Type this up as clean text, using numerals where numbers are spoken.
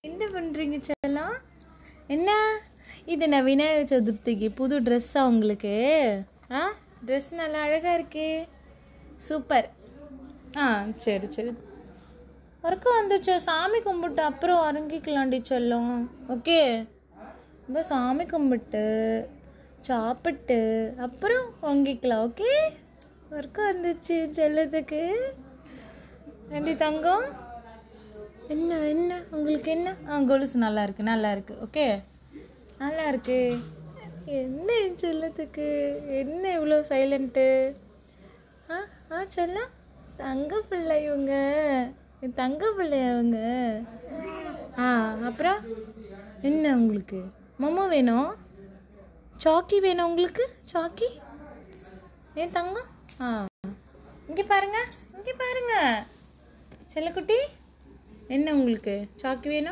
என்ன பண்ணுறீங்க செல்லம்? என்ன இது? நான் விநாயகர் சதுர்த்திக்கு புது ட்ரெஸ்ஸா உங்களுக்கு? ட்ரெஸ் நல்லா அழகாக இருக்கே, சூப்பர். சரி சரி, வரைக்கும் வந்துச்சு. சாமி கும்பிட்டு அப்புறம் அரங்கிக்கலாண்டி செல்லம். ஓகே, இப்போ சாமி கும்பிட்டு சாப்பிட்டு அப்புறம் வாங்கிக்கலாம். ஓகே, வரைக்கும் வந்துச்சு செல்லத்துக்கு. நன்றி தங்கம். என்ன என்ன உங்களுக்கு என்ன? கொலுசு நல்லா இருக்கு. ஓகே, நல்லா இருக்கு. என்ன செல்லத்துக்கு என்ன இவ்வளோ சைலண்ட்டு? செல்லம், தங்க பிள்ளை இவங்க, தங்க பிள்ளை அவங்க. அப்புறம் என்ன உங்களுக்கு? மொமோ வேணும், சாக்கி வேணும் உங்களுக்கு? சாக்கி ஏன் தங்கம்? இங்கே பாருங்க செல்லக்குட்டி, என்ன உங்களுக்கு சாக்கி வேணும்?